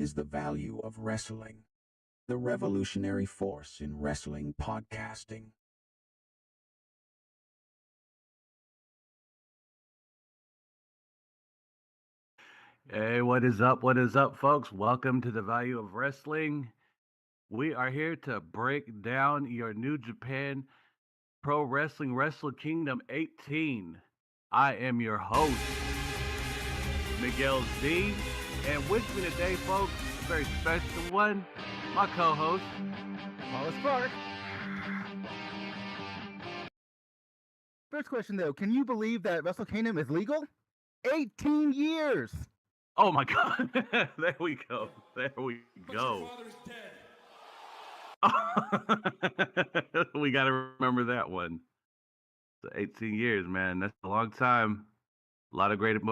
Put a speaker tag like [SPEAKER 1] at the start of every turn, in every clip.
[SPEAKER 1] is the value of wrestling, the revolutionary force in wrestling podcasting.
[SPEAKER 2] Hey, what is up? What is up, folks? Welcome to the Value of Wrestling. We are here to break down your New Japan Pro Wrestling Wrestle Kingdom 18. I am your host, Miguel Z. And with me today, folks, a very special one, my co-host,
[SPEAKER 3] Paulus Clarke. First question, though. Can you believe that Wrestle Kingdom is legal? 18 years!
[SPEAKER 2] Oh my God. There we go. There we go. We got to remember that one. So 18 years, man. That's a long time. A lot of great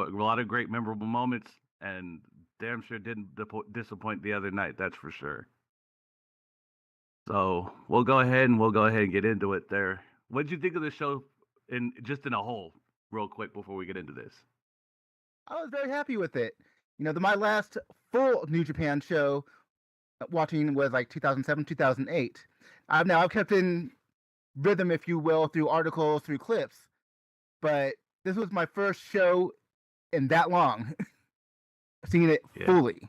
[SPEAKER 2] memorable moments, and damn sure didn't disappoint the other night. That's for sure. So we'll go ahead and get into it. There. What did you think of the show in a whole, real quick, before we get into this?
[SPEAKER 3] I was very happy with it. My last full New Japan show watching was like 2007, 2008. I've kept in rhythm, if you will, through articles, through clips, but this was my first show in that long, seeing it fully.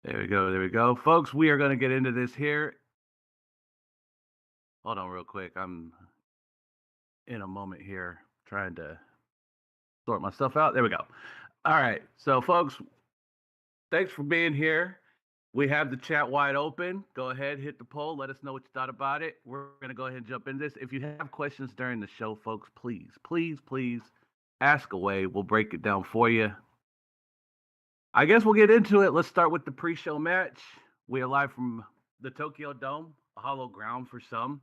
[SPEAKER 2] There we go. Folks, we are going to get into this here. Hold on real quick. I'm in a moment here trying to sort my stuff out. There we go. All right. So, folks, thanks for being here. We have the chat wide open. Go ahead, hit the poll. Let us know what you thought about it. We're going to go ahead and jump into this. If you have questions during the show, folks, please ask away. We'll break it down for you. I guess we'll get into it. Let's start with the pre-show match. We are live from the Tokyo Dome, a hollow ground for some.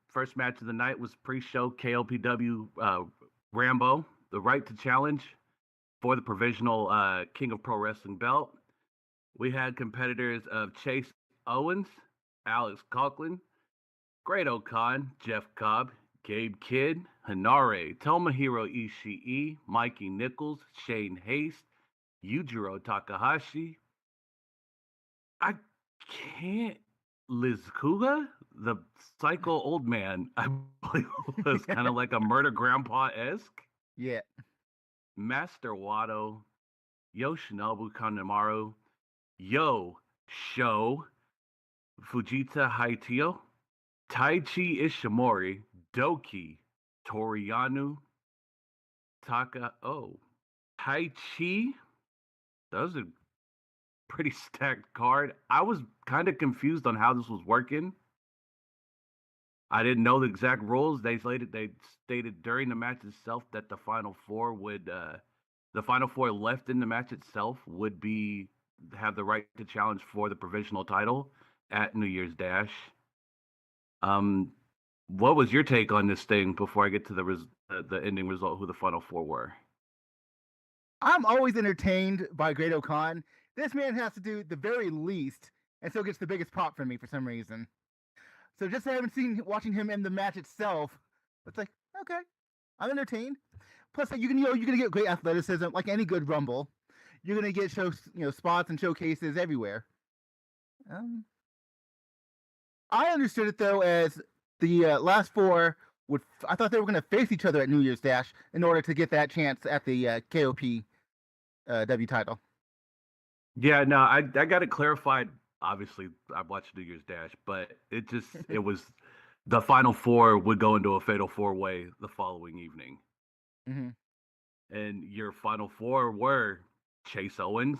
[SPEAKER 2] First match of the night was pre-show KOPW Rambo, the right to challenge for the provisional King of Pro Wrestling belt. We had competitors of Chase Owens, Alex Coughlin, Great Khan, Jeff Cobb, Gabe Kidd, Hanare, Tomohiro Ishii, Mikey Nichols, Shane Haste, Yujiro Takahashi. I can't. Liz Kuga, the psycho old man, I believe was kind of like a murder grandpa-esque.
[SPEAKER 3] Yeah.
[SPEAKER 2] Master Wato, Yoshinobu Kanemaru, Sho, Fujita Haitio, Taichi Ishimori, Doki, Toriyanu, Taichi. That was a pretty stacked card. I was kind of confused on how this was working. I didn't know the exact rules. They stated during the match itself that the final four left in the match itself would have the right to challenge for the provisional title at New Year's Dash. What was your take on this thing before I get to the ending result, who the final four were?
[SPEAKER 3] I'm always entertained by Great Khan. This man has to do the very least, and still gets the biggest pop from me for some reason. So just watching him in the match itself, it's like, okay, I'm entertained. Plus, you're gonna get great athleticism, like any good Rumble. You're gonna get spots and showcases everywhere. I understood it though as the last four I thought they were gonna face each other at New Year's Dash in order to get that chance at the KOPW title.
[SPEAKER 2] Yeah, no, I got it clarified. Obviously, I watched New Year's Dash, but it was the final four would go into a fatal four-way the following evening.
[SPEAKER 3] Mm-hmm.
[SPEAKER 2] And your final four were Chase Owens,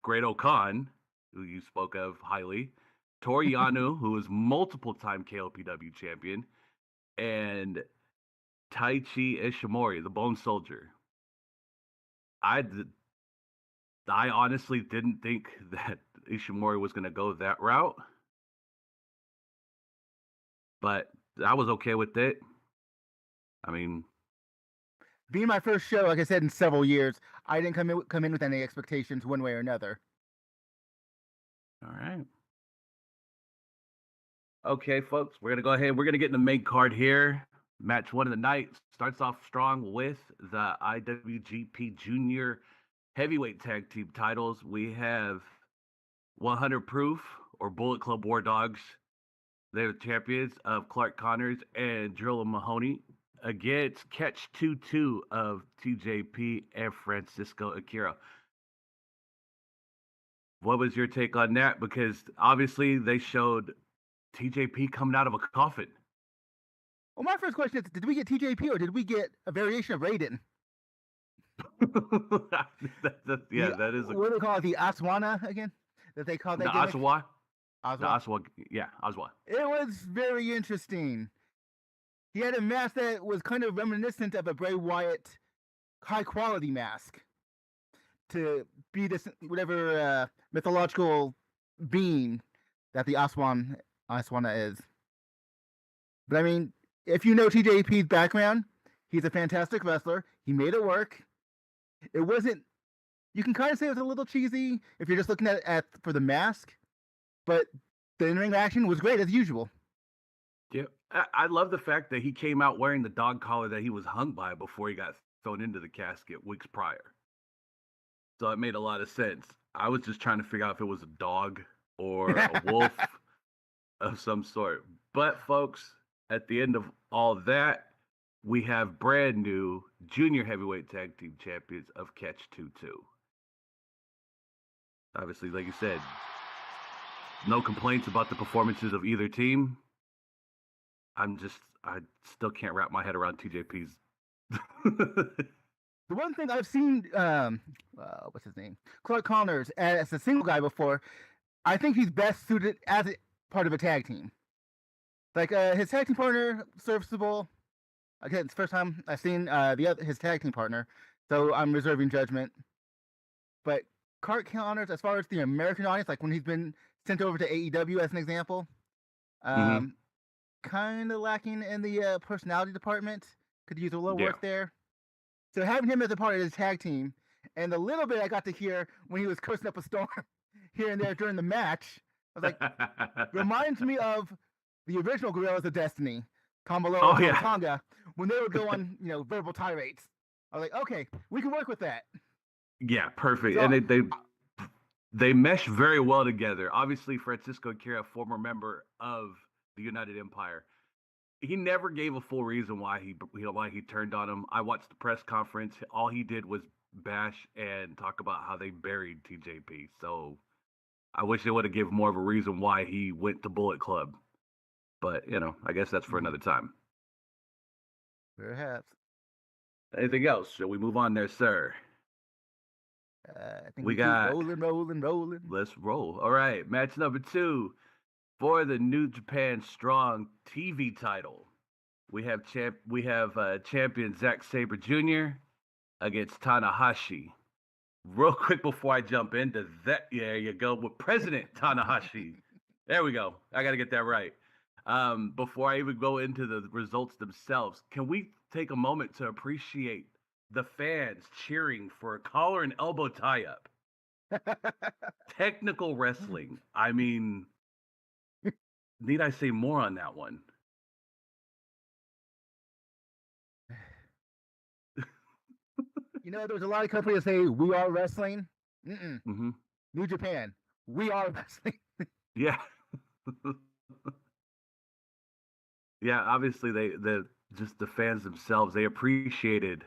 [SPEAKER 2] Great Khan, who you spoke of highly, Toriyanu, who is multiple-time KOPW champion, and Taichi Ishimori, the Bone Soldier. I honestly didn't think that Ishimori was going to go that route, but I was okay with it. I mean,
[SPEAKER 3] being my first show, like I said, in several years, I didn't come in with any expectations one way or another.
[SPEAKER 2] All right. Okay, folks, we're going to go ahead. We're going to get in the main card here. Match one of the night starts off strong with the IWGP Junior heavyweight tag team titles, we have 100 Proof or Bullet Club War Dogs. They're the champions of Clarke Connors and Drilla Mahoney against Catch 2-2 of TJP and Francisco Akira. What was your take on that? Because obviously they showed TJP coming out of a coffin.
[SPEAKER 3] Well, my first question is, did we get TJP or did we get a variation of Raiden?
[SPEAKER 2] That is.
[SPEAKER 3] What do they call it? The Aswana again? That they call that
[SPEAKER 2] the
[SPEAKER 3] gimmick?
[SPEAKER 2] Aswa?
[SPEAKER 3] Aswa.
[SPEAKER 2] The Aswa. Yeah, Aswa.
[SPEAKER 3] It was very interesting. He had a mask that was kind of reminiscent of a Bray Wyatt high-quality mask to be this whatever mythological being that the Aswana is. But I mean, if you know TJP's background, he's a fantastic wrestler. He made it work. It wasn't. You can kind of say it was a little cheesy if you're just looking at for the mask, but the in-ring action was great as usual.
[SPEAKER 2] Yeah, I love the fact that he came out wearing the dog collar that he was hung by before he got thrown into the casket weeks prior. So it made a lot of sense. I was just trying to figure out if it was a dog or a wolf of some sort. But folks, at the end of all that, we have brand new junior heavyweight tag team champions of Catch 2-2. Obviously, like you said, no complaints about the performances of either team. I still can't wrap my head around TJP's.
[SPEAKER 3] The one thing I've seen, what's his name? Clarke Connors as a single guy before, I think he's best suited as a part of a tag team. Like his tag team partner, serviceable. Again, it's the first time I've seen his tag team partner, so I'm reserving judgment. But Clarke Connors, as far as the American audience, like when he's been sent over to AEW as an example, kind of lacking in the personality department. Could use a little work there. So having him as a part of his tag team, and the little bit I got to hear when he was cursing up a storm here and there during the match, I was like, reminds me of the original Guerillas of Destiny, Kamalo and Tonga, when they would go on, verbal tirades. I was like, okay, we can work with that.
[SPEAKER 2] Yeah, perfect.
[SPEAKER 3] So,
[SPEAKER 2] and they mesh very well together. Obviously, Francisco Akira, former member of the United Empire, he never gave a full reason why he turned on him. I watched the press conference. All he did was bash and talk about how they buried TJP. So I wish they would have given more of a reason why he went to Bullet Club. But, I guess that's for another time.
[SPEAKER 3] Perhaps.
[SPEAKER 2] Anything else? Shall we move on there, sir?
[SPEAKER 3] I think we got rolling.
[SPEAKER 2] Let's roll. All right, match number 2 for the New Japan Strong TV title. We have champion Zack Sabre Jr. against Tanahashi. Real quick before I jump into that, there you go, with President Tanahashi. There we go. I got to get that right. Before I even go into the results themselves, can we take a moment to appreciate the fans cheering for a collar and elbow tie-up? Technical wrestling. I mean, need I say more on that one?
[SPEAKER 3] There's a lot of companies that say, we are wrestling. New Japan, we are wrestling.
[SPEAKER 2] Yeah. Yeah, obviously the fans themselves, they appreciated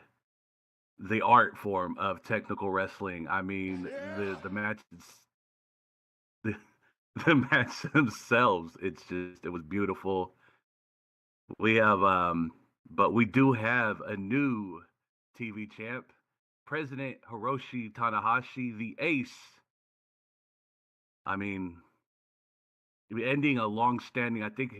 [SPEAKER 2] the art form of technical wrestling. I mean, the matches, the match themselves, it was beautiful. We have but we do have a new TV champ, President Hiroshi Tanahashi, the Ace. I mean, ending a long-standing. I think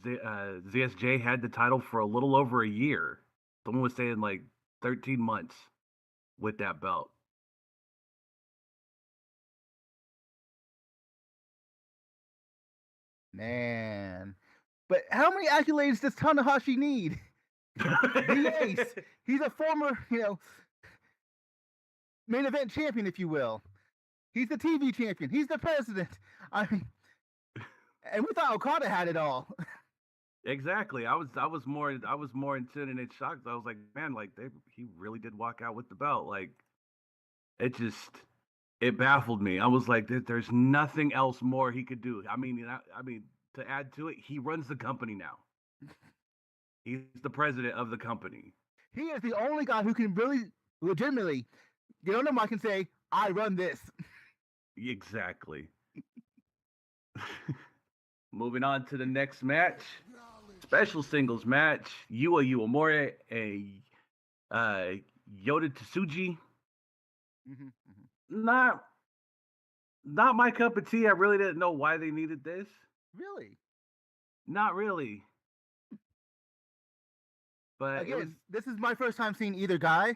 [SPEAKER 2] ZSJ had the title for a little over a year. Someone was saying like 13 months with that belt.
[SPEAKER 3] Man, but how many accolades does Tanahashi need? The Ace. He's a former, main event champion, if you will. He's the TV champion. He's the president. I mean, and we thought Okada had it all.
[SPEAKER 2] Exactly. I was more intimidated and shocked. I was like, man, like he really did walk out with the belt. Like, It baffled me. I was like, there's nothing else more he could do. I mean, to add to it, he runs the company now. He's the president of the company.
[SPEAKER 3] He is the only guy who can really, legitimately, get on the mic and say, "I run this."
[SPEAKER 2] Exactly. Moving on to the next match, special singles match: Yua Uemura and Yota Tsuji.
[SPEAKER 3] Mm-hmm.
[SPEAKER 2] Not my cup of tea. I really didn't know why they needed this.
[SPEAKER 3] Really?
[SPEAKER 2] Not really. But
[SPEAKER 3] again, this is my first time seeing either guy,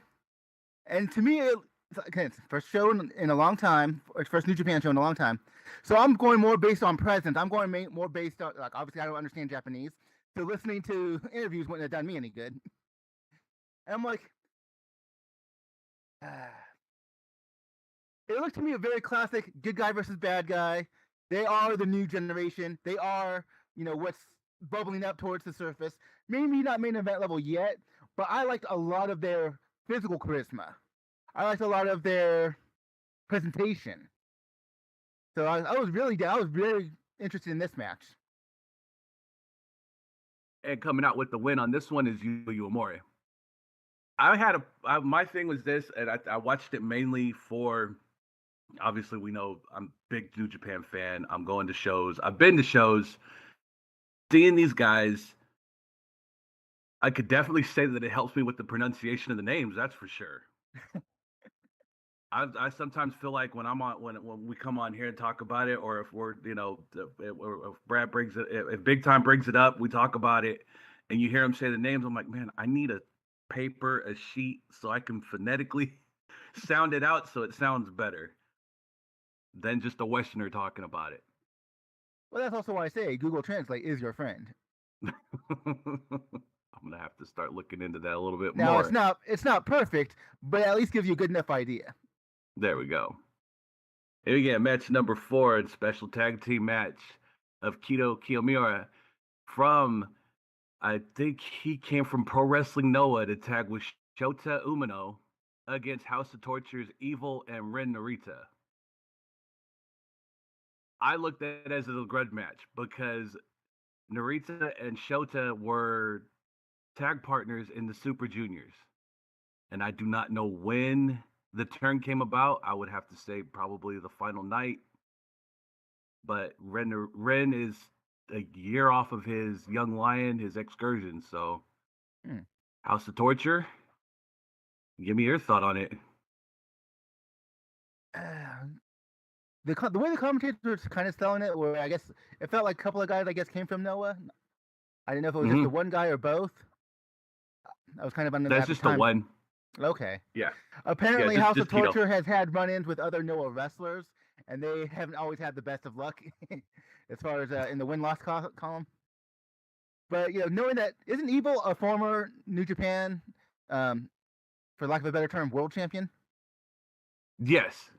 [SPEAKER 3] and to me, it's first show in a long time, or first New Japan show in a long time. So I'm going more based on presence. I'm going more based on, like, obviously I don't understand Japanese, so listening to interviews wouldn't have done me any good. And I'm like, it looked to me a very classic good guy versus bad guy. They are the new generation. They are, what's bubbling up towards the surface. Maybe not main event level yet, but I liked a lot of their physical charisma. I liked a lot of their presentation. So I was really interested in this match.
[SPEAKER 2] And coming out with the win on this one is Yua Uemura. My thing was this, and I watched it mainly for, obviously we know I'm a big New Japan fan. I'm going to shows. I've been to shows. Seeing these guys, I could definitely say that it helps me with the pronunciation of the names. That's for sure. I sometimes feel like when we come on here and talk about it, or if we're, if Brad brings it, if Big Time brings it up, we talk about it, and you hear him say the names. I'm like, man, I need a paper, a sheet, so I can phonetically sound it out so it sounds better than just a Westerner talking about it.
[SPEAKER 3] Well, that's also why I say Google Translate is your friend.
[SPEAKER 2] I'm gonna have to start looking into that a little bit
[SPEAKER 3] more.
[SPEAKER 2] Now
[SPEAKER 3] it's not perfect, but at least gives you a good enough idea.
[SPEAKER 2] There we go. Here we get match number 4 and special tag team match of Kito Kiyomiya from, I think he came from Pro Wrestling Noah to tag with Shota Umino against House of Torture's Evil and Ren Narita. I looked at it as a grudge match because Narita and Shota were tag partners in the Super Juniors. And I do not know when the turn came about. I would have to say probably the final night. But Ren is a year off of his Young Lion, his excursion. So House of Torture, give me your thought on it.
[SPEAKER 3] The way the commentators were kind of selling it, where I guess it felt like a couple of guys came from Noah. I didn't know if it was just the one guy or both. I was kind of under that.
[SPEAKER 2] That's just the one.
[SPEAKER 3] Okay.
[SPEAKER 2] Yeah.
[SPEAKER 3] Apparently, House of Torture has had run-ins with other Noah wrestlers, and they haven't always had the best of luck as far as in the win-loss column. But knowing that, isn't Evil a former New Japan, for lack of a better term, world champion?
[SPEAKER 2] Yes.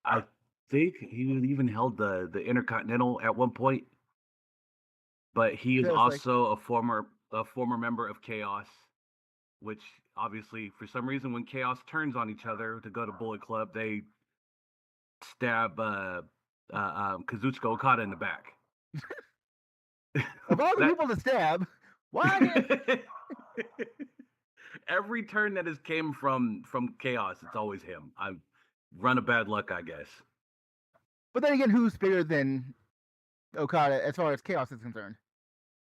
[SPEAKER 2] I think he even held the Intercontinental at one point. But he is also a former member of Chaos, which obviously, for some reason, when Chaos turns on each other to go to Bullet Club, they stab Kazuchika Okada in the back.
[SPEAKER 3] Of all the people to stab, why?
[SPEAKER 2] Every turn that has came from Chaos, it's always him. I run a bad luck, I guess.
[SPEAKER 3] But then again, who's bigger than Okada as far as Chaos is concerned?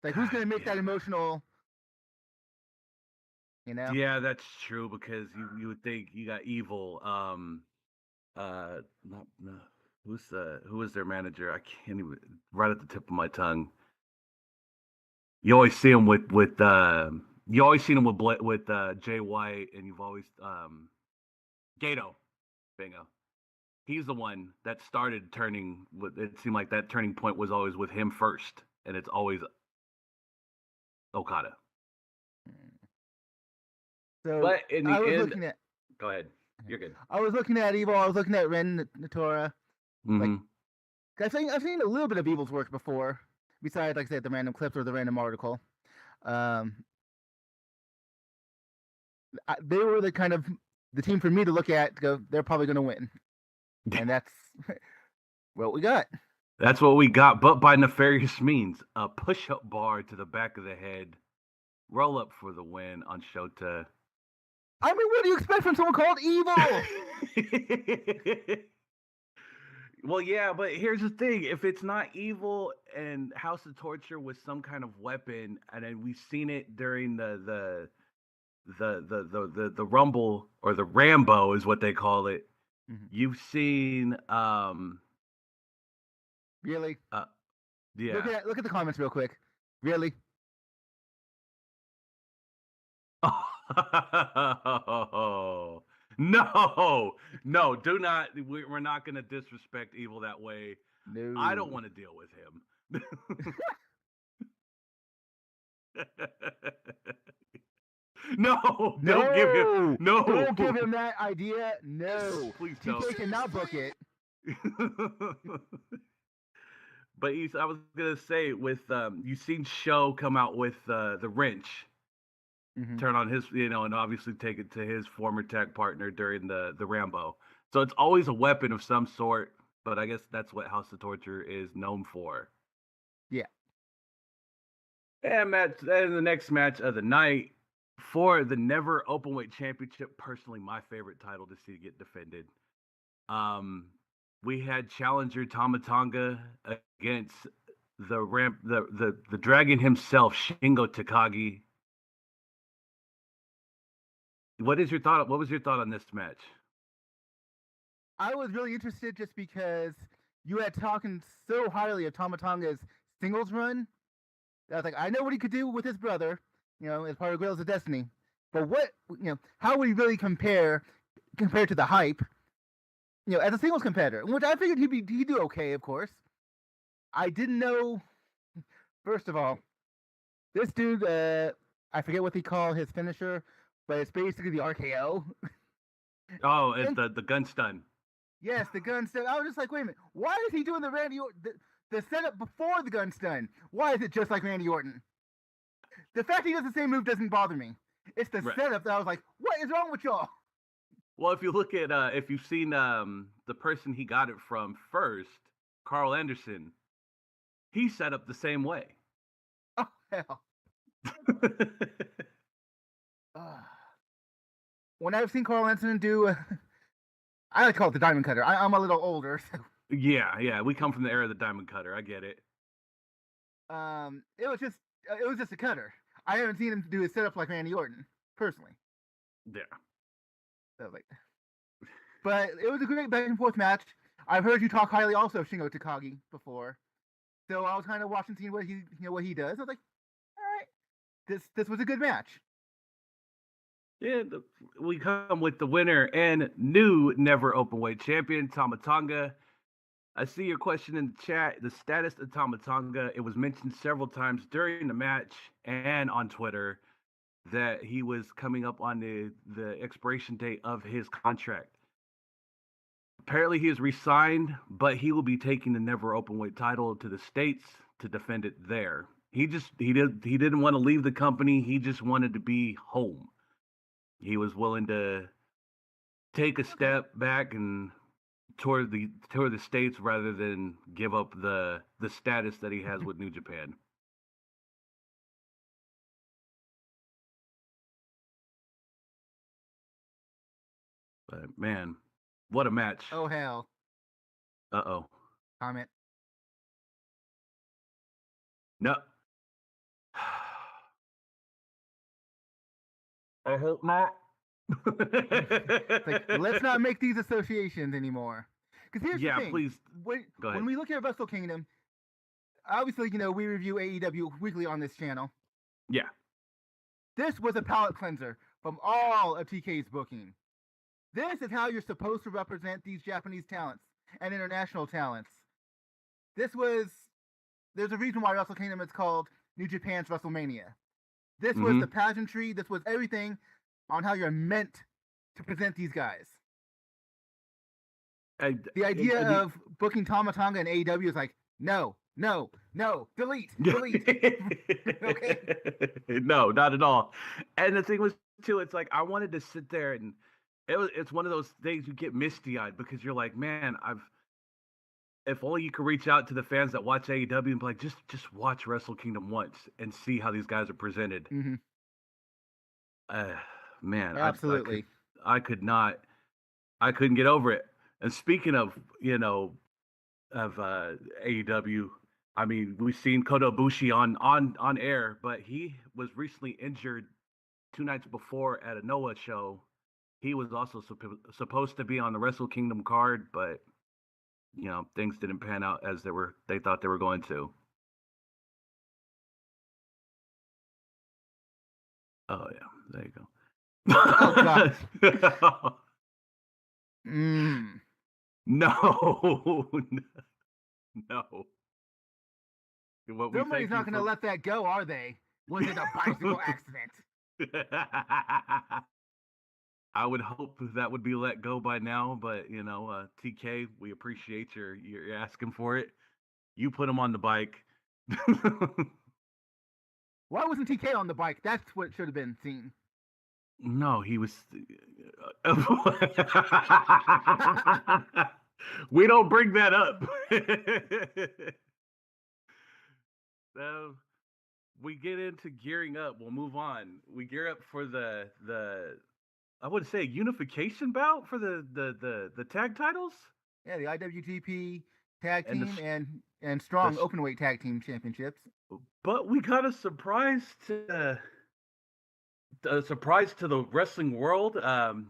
[SPEAKER 3] Like, who's going to make that emotional?
[SPEAKER 2] Yeah, that's true, because you would think you got Evil. Who was their manager? I can't even, right at the tip of my tongue. You always see him with Jay White, and you've always Gato, bingo. He's the one that started turning. It seemed like that turning point was always with him first, and it's always Okada.
[SPEAKER 3] So,
[SPEAKER 2] but in the
[SPEAKER 3] end,
[SPEAKER 2] go ahead. You're good.
[SPEAKER 3] I was looking at Evil. I was looking at Ren Natora.
[SPEAKER 2] Mm-hmm.
[SPEAKER 3] I've seen a little bit of Evil's work before, besides, like I said, the random clips or the random article. They were the kind of the team for me to look at to go, they're probably going to win. And that's what we got.
[SPEAKER 2] That's what we got, but by nefarious means. A push-up bar to the back of the head. Roll up for the win on Shota.
[SPEAKER 3] I mean, what do you expect from someone called Evil?
[SPEAKER 2] Well, yeah, but here's the thing. If it's not Evil and House of Torture with some kind of weapon, and then we've seen it during the Rumble, or the Rambo is what they call it.
[SPEAKER 3] Mm-hmm.
[SPEAKER 2] You've seen
[SPEAKER 3] Really?
[SPEAKER 2] Yeah.
[SPEAKER 3] Look at the comments real quick. Really?
[SPEAKER 2] Oh, no, do not. We're not going to disrespect Evil that way.
[SPEAKER 3] No.
[SPEAKER 2] I don't want to deal with him. No, don't give him. No,
[SPEAKER 3] don't give him that idea. No,
[SPEAKER 2] please don't.
[SPEAKER 3] TK cannot book it.
[SPEAKER 2] But I was gonna say, with you've seen Show come out with the wrench, turn on his, and obviously take it to his former tag partner during the Rambo. So it's always a weapon of some sort. But I guess that's what House of Torture is known for.
[SPEAKER 3] Yeah.
[SPEAKER 2] And the next match of the night for the Never Openweight Championship. Personally, my favorite title to see get defended. We had challenger Tama Tonga against the dragon himself, Shingo Takagi. What was your thought on this match?
[SPEAKER 3] I was really interested just because you had talking so highly of Tama Tonga's singles run. I was like, I know what he could do with his brother, as part of Guerillas of Destiny. But how would he really compare to the hype, as a singles competitor? Which I figured he'd do okay, of course. I didn't know. First of all, this dude, I forget what they call his finisher, but it's basically the RKO.
[SPEAKER 2] Oh, it's the gun stun.
[SPEAKER 3] Yes, the gun stun. I was just like, wait a minute, why is he doing the Randy Orton? The setup before the gun stun? Why is it just like Randy Orton? The fact he does the same move doesn't bother me. It's the setup that I was like, what is wrong with y'all?
[SPEAKER 2] Well, if you look at, if you've seen the person he got it from first, Carl Anderson, he set up the same way.
[SPEAKER 3] Oh, hell. When I've seen Carl Anderson do, I like to call it the Diamond Cutter. I'm a little older. So.
[SPEAKER 2] Yeah. We come from the era of the Diamond Cutter. I get it.
[SPEAKER 3] It was just a cutter. I haven't seen him do a setup like Randy Orton, personally.
[SPEAKER 2] Yeah.
[SPEAKER 3] So, but it was a great back and forth match. I've heard you talk highly also of Shingo Takagi before, so I was kind of watching, seeing what he does. I was like, all right, this was a good match.
[SPEAKER 2] Yeah, we come with the winner and new Never Openweight champion, Tama Tonga. I see your question in the chat. The status of Tama Tonga, it was mentioned several times during the match and on Twitter that he was coming up on the expiration date of his contract. Apparently he is re-signed, but he will be taking the Never Openweight title to the States to defend it there. He didn't want to leave the company. He just wanted to be home. He was willing to take a step back and tour the States rather than give up the status that he has with New Japan. But man, what a match.
[SPEAKER 3] Oh hell.
[SPEAKER 2] Uh-oh.
[SPEAKER 3] Comment.
[SPEAKER 2] No. I hope not.
[SPEAKER 3] Let's not make these associations anymore. Because here's the thing.
[SPEAKER 2] Please.
[SPEAKER 3] Go ahead. When we look at Wrestle Kingdom, obviously, we review AEW weekly on this channel.
[SPEAKER 2] Yeah.
[SPEAKER 3] This was a palate cleanser from all of TK's booking. This is how you're supposed to represent these Japanese talents and international talents. There's a reason why Wrestle Kingdom is called New Japan's WrestleMania. This was the pageantry. This was everything on how you're meant to present these guys. The idea of booking Tama Tonga and AEW is like, no, delete. Okay.
[SPEAKER 2] No, not at all. And the thing was too, it's like I wanted to sit there and it's one of those things you get misty eyed because you're like, man, if only you could reach out to the fans that watch AEW and be like, just watch Wrestle Kingdom once and see how these guys are presented.
[SPEAKER 3] Mm-hmm.
[SPEAKER 2] Man,
[SPEAKER 3] absolutely.
[SPEAKER 2] I couldn't get over it. And speaking of, of AEW, I mean, we've seen Kota Ibushi on air, but he was recently injured 2 nights before at a Noah show. He was also supposed to be on the Wrestle Kingdom card, but things didn't pan out as they thought they were going to. Oh yeah, there you go.
[SPEAKER 3] Oh god.
[SPEAKER 2] No.
[SPEAKER 3] Somebody's not going to let that go, are they? Was it a bicycle accident?
[SPEAKER 2] I would hope that would be let go by now, but TK, we appreciate you're asking for it. You put him on the bike.
[SPEAKER 3] Why wasn't TK on the bike? That's what should have been seen.
[SPEAKER 2] No, he was. We don't bring that up. So we get into gearing up. We'll move on. We gear up for the I would say unification bout for the tag titles.
[SPEAKER 3] Yeah, the IWGP tag team and strong openweight tag team championships.
[SPEAKER 2] But we got a surprise to the wrestling world.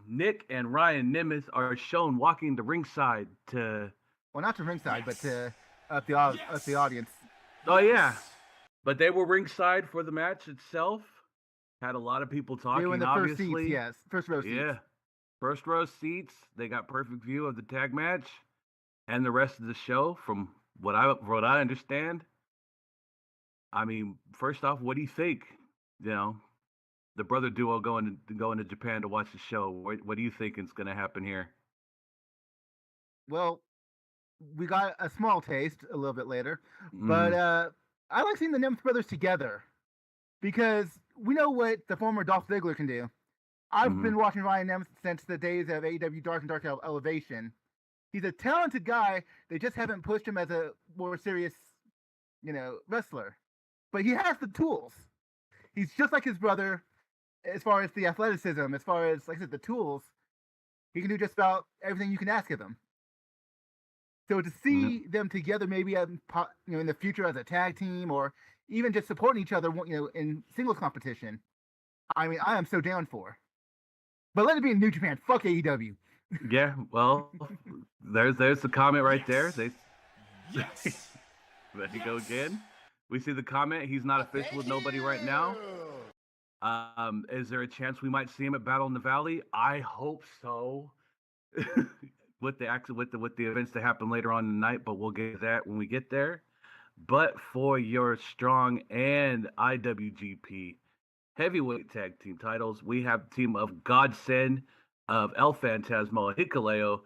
[SPEAKER 2] Nick and Ryan Nemeth are shown walking the ringside to.
[SPEAKER 3] Well, not to ringside, but to up the audience.
[SPEAKER 2] Oh yeah, but they were ringside for the match itself. Had a lot of people talking.
[SPEAKER 3] They were in the
[SPEAKER 2] obviously.
[SPEAKER 3] first seats, yes, first row seats.
[SPEAKER 2] Yeah, first row seats. They got perfect view of the tag match and the rest of the show. From what I understand. I mean, first off, what do you think? The brother duo going to Japan to watch the show. What do you think is going to happen here?
[SPEAKER 3] Well, we got a small taste a little bit later, but I like seeing the Nemeth brothers together because we know what the former Dolph Ziggler can do. I've been watching Ryan Nemeth since the days of AEW Dark and Dark Elevation. He's a talented guy. They just haven't pushed him as a more serious, wrestler. But he has the tools. He's just like his brother as far as the athleticism, as far as, like I said, the tools. He can do just about everything you can ask of him. So to see them together, maybe in the future as a tag team, or even just supporting each other, in singles competition, I mean, I am so down for. But let it be in New Japan. Fuck AEW.
[SPEAKER 2] Yeah, well, there's the comment right there.
[SPEAKER 4] Yes.
[SPEAKER 2] There you go again. We see the comment. He's not official with nobody right now. Is there a chance we might see him at Battle in the Valley? I hope so. with the events that happen later on in the night, but we'll get to that when we get there. But for your Strong and IWGP heavyweight tag team titles, we have the team of Godsend of El Phantasmo and Hikuleo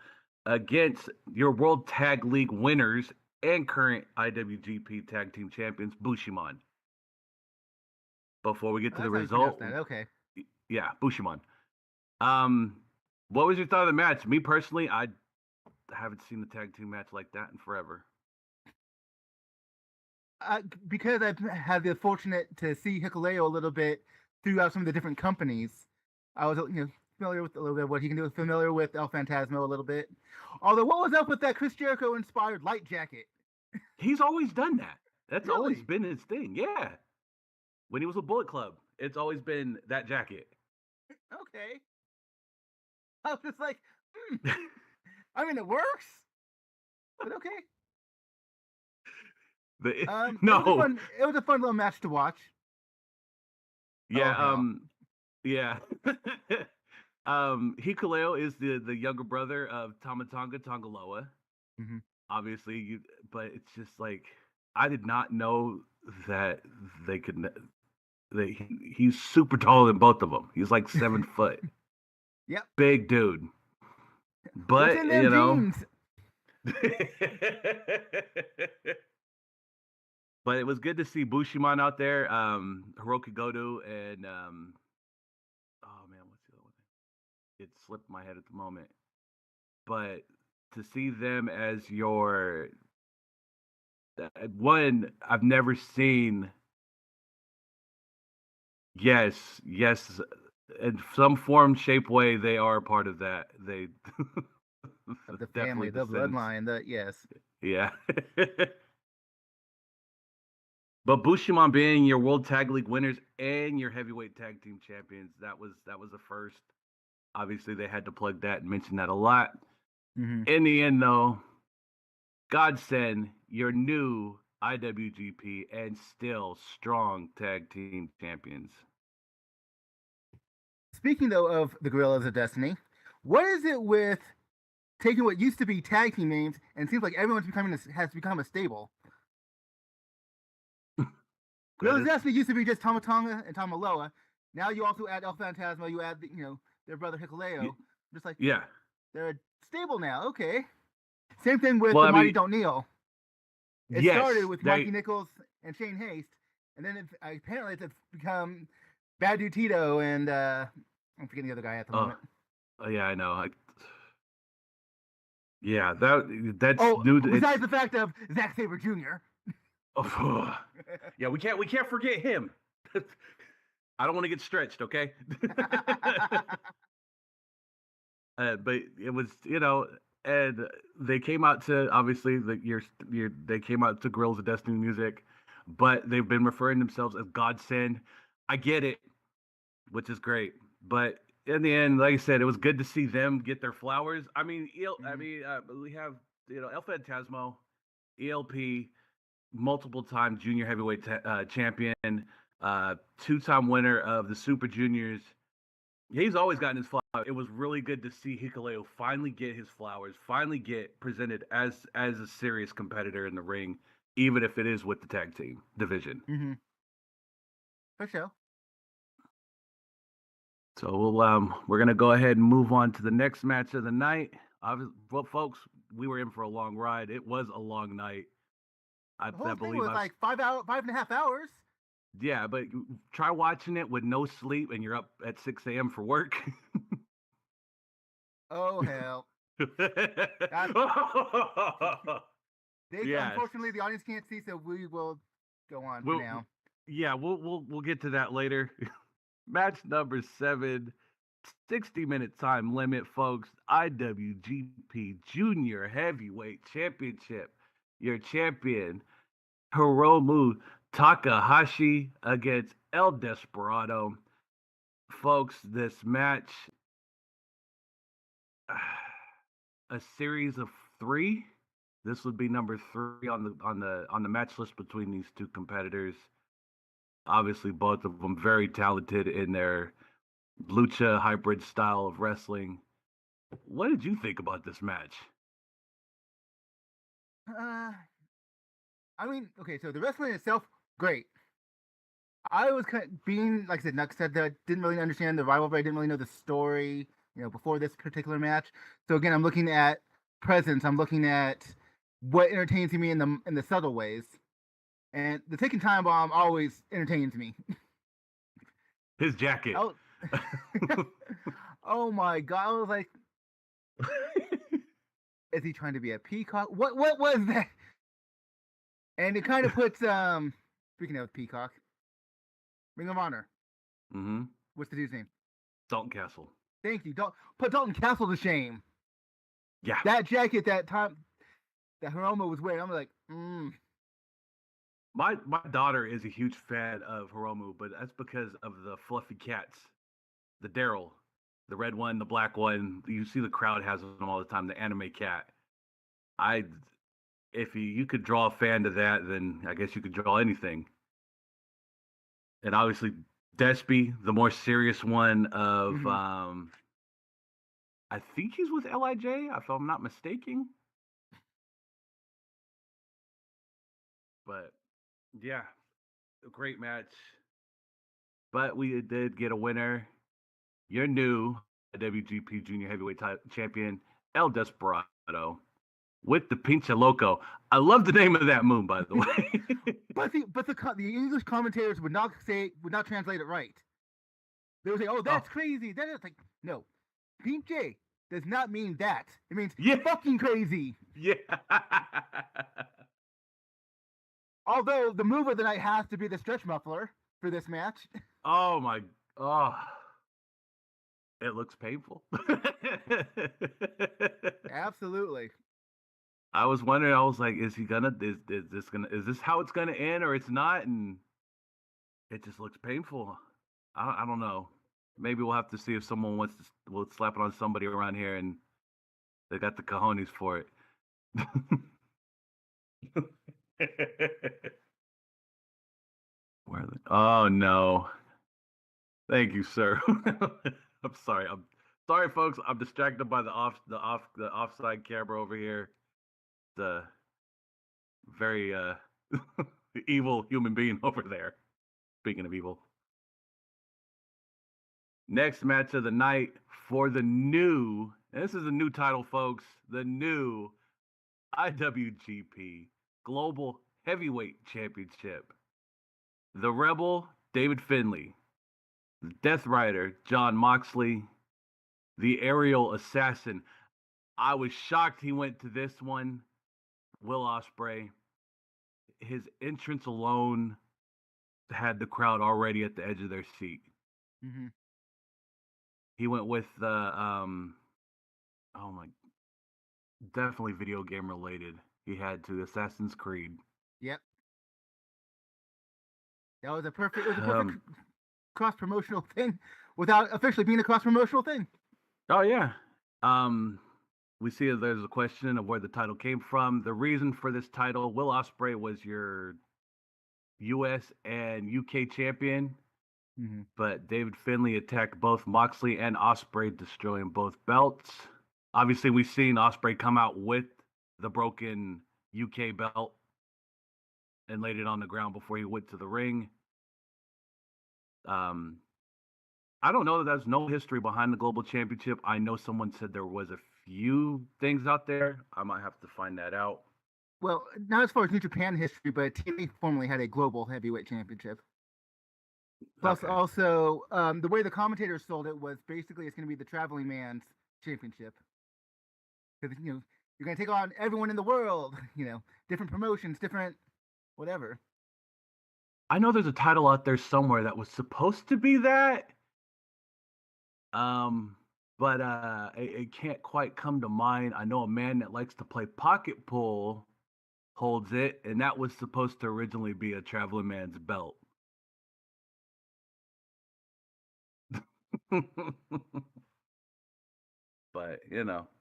[SPEAKER 2] against your World Tag League winners and current IWGP tag team champions, Bishamon. Before we get to the result,
[SPEAKER 3] okay.
[SPEAKER 2] Yeah, Bishamon. What was your thought of the match? Me personally, I haven't seen the tag team match like that in forever.
[SPEAKER 3] Because I've had the fortunate to see Hikuleo a little bit throughout some of the different companies, I was familiar with a little bit of what he can do. Familiar with El Phantasmo a little bit. Although, what was up with that Chris Jericho inspired light jacket?
[SPEAKER 2] He's always done that. That's
[SPEAKER 3] really?
[SPEAKER 2] Always been his thing. Yeah. When he was with Bullet Club, it's always been that jacket.
[SPEAKER 3] Okay. I was just like, I mean, it works, but okay.
[SPEAKER 2] No,
[SPEAKER 3] it was a fun little match to watch.
[SPEAKER 2] Yeah. Yeah. Hikuleo is the younger brother of Tama Tongaloa.
[SPEAKER 3] Mm-hmm.
[SPEAKER 2] Obviously, but it's just like I did not know that they could. He's super taller than both of them. He's like 7 foot.
[SPEAKER 3] Yep.
[SPEAKER 2] Big dude. But But it was good to see Bishamon out there, Hirooki Goto, and oh man, what's the other one? it slipped my head at the moment. But to see them as your one, I've never seen. Yes, yes, in some form, shape, way, they are a part of that. They
[SPEAKER 3] Of the
[SPEAKER 2] definitely
[SPEAKER 3] family, the
[SPEAKER 2] descendants.
[SPEAKER 3] bloodline, yes.
[SPEAKER 2] Yeah. But Bishamon being your World Tag League winners and your heavyweight tag team champions, that was a first. Obviously, they had to plug that and mention that a lot.
[SPEAKER 3] Mm-hmm.
[SPEAKER 2] In the end, though, Godsend, your new IWGP and still strong tag team champions.
[SPEAKER 3] Speaking though of the Guerillas of Destiny, what is it with taking what used to be tag team names and it seems like everyone's has become a stable? Guerillas of Destiny used to be just Tama Tonga and Tama Loa. Now you also add El Phantasmo, you add their brother Hikuleo. Just like they're a stable now. Okay. Same thing with the Mighty Don't Kneel. It started with Mikey Nichols and Shane Haste, and then apparently it's become Bad Dude Tito and I'm forgetting the other guy at the moment.
[SPEAKER 2] Yeah, I know. That's
[SPEAKER 3] new. Besides the fact of Zack Sabre Jr.
[SPEAKER 2] Yeah, we can't forget him. I don't want to get stretched, okay? But it was, and they came out to obviously they came out to Guerillas of Destiny music, but they've been referring themselves as Godsend. I get it, which is great, but in the end, like I said, it was good to see them get their flowers. I mean, we have El Phantasmo, ELP, multiple-time junior heavyweight champion, two-time winner of the Super Juniors. He's always gotten his flowers. It was really good to see Hikuleo finally get his flowers, finally get presented as a serious competitor in the ring, even if it is with the tag team division.
[SPEAKER 3] Mm-hmm. For sure.
[SPEAKER 2] So we're gonna go ahead and move on to the next match of the night. Well, folks, we were in for a long ride. It was a long night.
[SPEAKER 3] The whole thing was like 5.5 hours.
[SPEAKER 2] Yeah, but try watching it with no sleep and you're up at 6 a.m. for work.
[SPEAKER 3] Oh, hell. Unfortunately, the audience can't see, so we will go on for now.
[SPEAKER 2] Yeah, we'll get to that later. Match number 7, 60-minute time limit, folks. IWGP Junior Heavyweight Championship. Your champion, Hiromu Takahashi against El Desperado. Folks, this match, a series of 3. This would be number 3 on the match list between these two competitors. Obviously, both of them very talented in their lucha hybrid style of wrestling. What did you think about this match?
[SPEAKER 3] I mean, okay, so the wrestling itself, great. I was kind of being, like I said, Nuck said that I didn't really understand the rivalry. I didn't really know the story, before this particular match. So again, I'm looking at presence. I'm looking at what entertains me in the subtle ways. And the Ticking Time Bomb always entertains me.
[SPEAKER 2] His jacket.
[SPEAKER 3] Oh my God! I was like, is he trying to be a peacock? What was that? And it kind of puts speaking of Peacock, Ring of Honor.
[SPEAKER 2] Mm-hmm.
[SPEAKER 3] What's the dude's name?
[SPEAKER 2] Dalton Castle.
[SPEAKER 3] Thank you. Put Dalton Castle to shame.
[SPEAKER 2] Yeah.
[SPEAKER 3] That jacket that time that Hiromu was wearing, I'm like,
[SPEAKER 2] My daughter is a huge fan of Hiromu, but that's because of the fluffy cats. The Daryl, the red one, the black one. You see the crowd has them all the time, the anime cat. If you could draw a fan to that, then I guess you could draw anything. And obviously, Despy, the more serious one of, I think he's with LIJ, if I'm not mistaken. But, yeah, a great match. But we did get a winner. Your new WGP Junior Heavyweight Champion, El Desperado, with the Pincha Loco. I love the name of that moon, by the way.
[SPEAKER 3] but the English commentators would not translate it right. They would say, "Oh, that's crazy." That is like, no, Pink J does not mean that. It means
[SPEAKER 2] Yeah.
[SPEAKER 3] fucking crazy.
[SPEAKER 2] Yeah.
[SPEAKER 3] Although the move of the night has to be the stretch muffler for this match.
[SPEAKER 2] Oh my. Oh. It looks painful.
[SPEAKER 3] Absolutely.
[SPEAKER 2] I was wondering. I was like, is this how it's gonna end, or it's not? And it just looks painful. I don't know. Maybe we'll have to see if someone will slap it on somebody around here, and they got the cojones for it. Where are they? Oh no! Thank you, sir. I'm sorry. I'm sorry, folks. I'm distracted by the offside camera over here. The very evil human being over there. Speaking of evil. Next match of the night for the new, and this is a new title, folks, the new IWGP Global Heavyweight Championship. The Rebel, David Finlay. The Death Rider, Jon Moxley. The Aerial Assassin. I was shocked he went to this one. Will Ospreay. His entrance alone had the crowd already at the edge of their seat.
[SPEAKER 3] Mm-hmm.
[SPEAKER 2] He went with definitely video game related. He had to Assassin's Creed.
[SPEAKER 3] Yep. That was a perfect cross promotional thing without officially being a cross promotional thing.
[SPEAKER 2] Oh yeah. We see that there's a question of where the title came from. The reason for this title, Will Ospreay was your US and UK champion, but David Finlay attacked both Moxley and Ospreay, destroying both belts. Obviously, we've seen Ospreay come out with the broken UK belt and laid it on the ground before he went to the ring. I don't know that there's no history behind the Global Championship. I know someone said there was a few things out there. I might have to find that out.
[SPEAKER 3] Well, not as far as New Japan history, but TNA formerly had a Global Heavyweight Championship. Plus, also, the way the commentators sold it was basically it's going to be the Traveling Man's Championship. Because, you're going to take on everyone in the world, different promotions, different whatever.
[SPEAKER 2] I know there's a title out there somewhere that was supposed to be that. But it can't quite come to mind. I know a man that likes to play pocket pool holds it, and that was supposed to originally be a Traveling Man's belt. But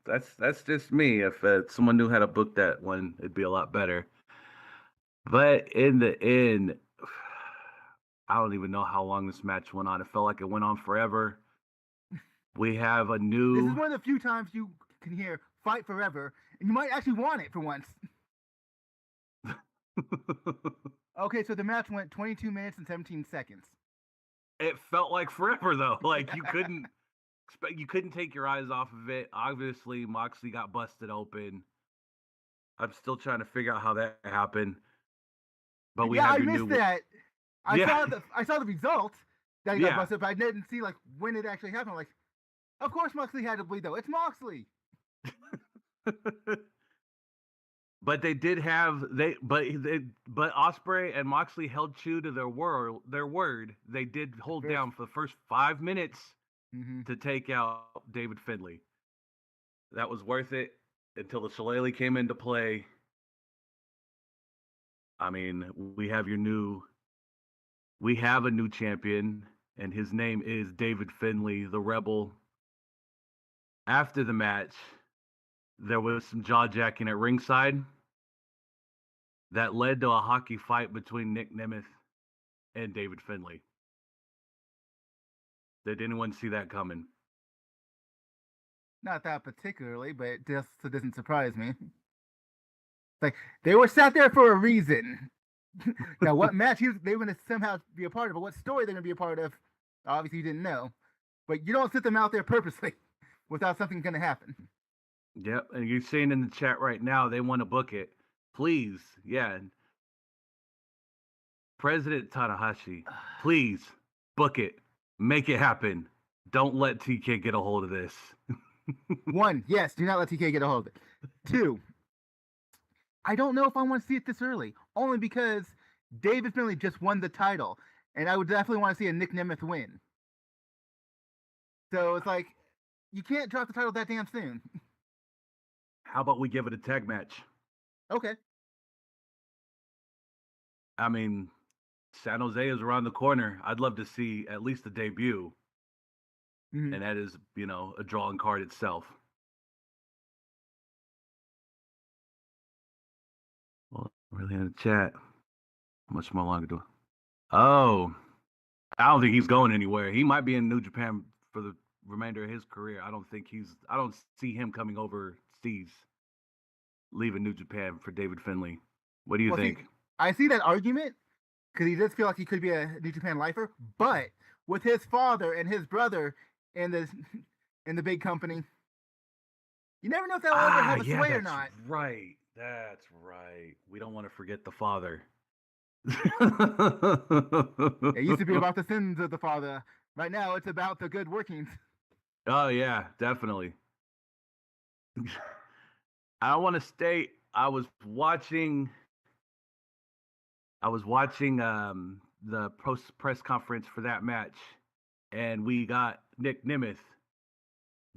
[SPEAKER 2] that's just me. If someone knew how to book that one, it'd be a lot better. But in the end, I don't even know how long this match went on. It felt like it went on forever. We have a new...
[SPEAKER 3] This is one of the few times you can hear "fight forever," and you might actually want it for once. Okay, so the match went 22 minutes and 17 seconds.
[SPEAKER 2] It felt like forever, though. Like, you couldn't take your eyes off of it. Obviously, Moxley got busted open. I'm still trying to figure out how that happened. But
[SPEAKER 3] I missed that. I saw the result that he got busted, but I didn't see when it actually happened. Of course Moxley had to bleed though. It's Moxley.
[SPEAKER 2] But they did have but Ospreay and Moxley held true to their word. They did hold down for the first 5 minutes to take out David Finlay. That was worth it until the shillelagh came into play. I mean, we have a new champion, and his name is David Finlay, the Rebel. After the match, there was some jaw-jacking at ringside that led to a hockey fight between Nick Nemeth and David Finlay. Did anyone see that coming?
[SPEAKER 3] Not that particularly, but it just doesn't surprise me. They were sat there for a reason. Now, what match they were going to somehow be a part of, or what story they're going to be a part of, obviously you didn't know. But you don't sit them out there purposely without something going to happen.
[SPEAKER 2] Yep, and you're seeing in the chat right now, they want to book it. Please, yeah. President Takahashi, please book it. Make it happen. Don't let TK get a hold of this.
[SPEAKER 3] 1, yes, do not let TK get a hold of it. 2, I don't know if I want to see it this early, only because David Finlay just won the title, and I would definitely want to see a Nick Nemeth win. So it's like, you can't drop the title that damn soon.
[SPEAKER 2] How about we give it a tag match?
[SPEAKER 3] Okay.
[SPEAKER 2] I mean, San Jose is around the corner. I'd love to see at least the debut.
[SPEAKER 3] Mhm.
[SPEAKER 2] And that is, a drawing card itself. Well, really in the chat. How much more longer do Oh, I don't think he's going anywhere. He might be in New Japan for the remainder of his career. I don't see him coming overseas, leaving New Japan for David Finlay. What do you think?
[SPEAKER 3] See, I see that argument because he does feel like he could be a New Japan lifer, but with his father and his brother in the big company, you never know if that will ever have a sway or not.
[SPEAKER 2] Right. That's right. We don't want to forget the father.
[SPEAKER 3] It used to be about the sins of the father. Right now, it's about the good workings.
[SPEAKER 2] Oh yeah, definitely. I want to state I was watching the press conference for that match, and we got Nick Nemeth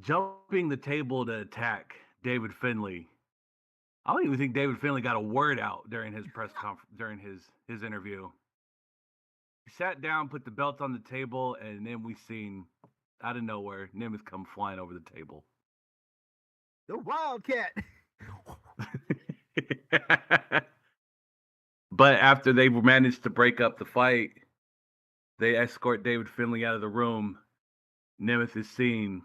[SPEAKER 2] jumping the table to attack David Finlay. I don't even think David Finlay got a word out during his press conference, during his interview. He sat down, put the belt on the table, and then we seen out of nowhere Nemeth come flying over the table.
[SPEAKER 3] The Wildcat.
[SPEAKER 2] But after they managed to break up the fight, they escort David Finlay out of the room. Nemeth is seen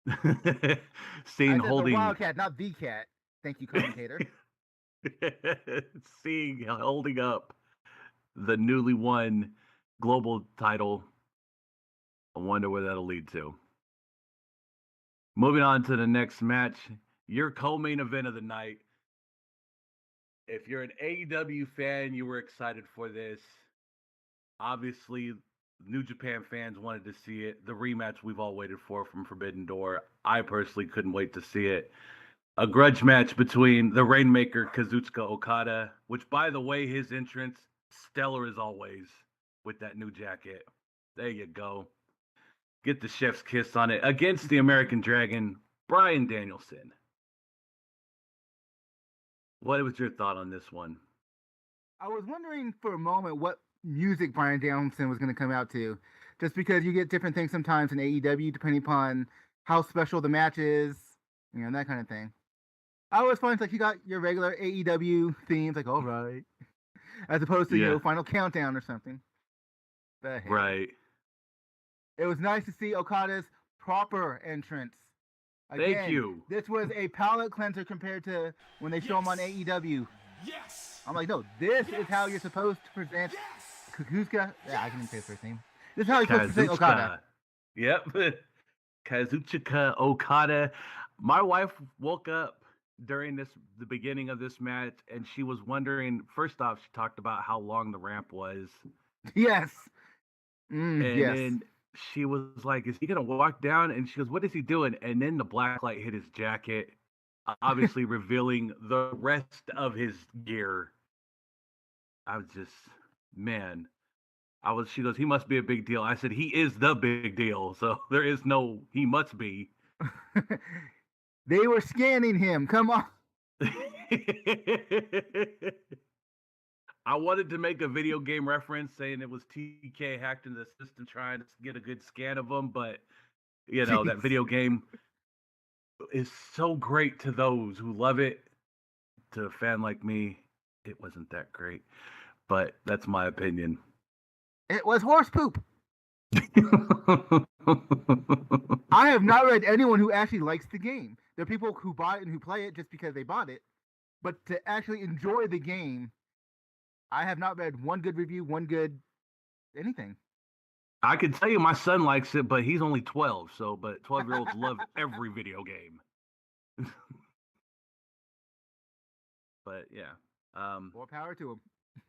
[SPEAKER 2] holding
[SPEAKER 3] the Wildcat, not the cat. Thank you, commentator.
[SPEAKER 2] Holding up the newly won global title. I wonder where that'll lead to. Moving on to the next match, your co-main event of the night. If you're an AEW fan, you were excited for this. Obviously, New Japan fans wanted to see it. The rematch we've all waited for from Forbidden Door. I personally couldn't wait to see it. A grudge match between the Rainmaker Kazuchika Okada, which, by the way, his entrance, stellar as always, with that new jacket. There you go. Get the chef's kiss on it. Against the American Dragon, Bryan Danielson. What was your thought on this one?
[SPEAKER 3] I was wondering for a moment what music Bryan Danielson was going to come out to, just because you get different things sometimes in AEW depending upon how special the match is, that kind of thing. I always find like you got your regular AEW themes, like all right, as opposed to Final Countdown or something. But, hey,
[SPEAKER 2] right.
[SPEAKER 3] It was nice to see Okada's proper entrance. Again,
[SPEAKER 2] thank you.
[SPEAKER 3] This was a palate cleanser compared to when they show him on AEW.
[SPEAKER 4] Yes.
[SPEAKER 3] I'm like, no, this is how you're supposed to present Kazuchika. Yeah, I can even say his first name. This is how you're supposed to present Okada.
[SPEAKER 2] Yep. Kazuchika Okada. My wife woke up during the beginning of this match, and she was wondering, first off, she talked about how long the ramp was.
[SPEAKER 3] Yes.
[SPEAKER 2] Then she was like, is he going to walk down? And she goes, what is he doing? And then the black light hit his jacket, obviously revealing the rest of his gear. I was just, man. She goes, he must be a big deal. I said, he is the big deal. So there is no, he must be.
[SPEAKER 3] They were scanning him. Come on.
[SPEAKER 2] I wanted to make a video game reference saying it was TK hacked into the system trying to get a good scan of him, but that video game is so great to those who love it. To a fan like me, it wasn't that great, but that's my opinion.
[SPEAKER 3] It was horse poop. I have not read anyone who actually likes the game. There are people who buy it and who play it just because they bought it, but to actually enjoy the game, I have not read one good review, one good anything.
[SPEAKER 2] I can tell you my son likes it, but he's only 12, but 12-year-olds love every video game. But yeah.
[SPEAKER 3] More power to him.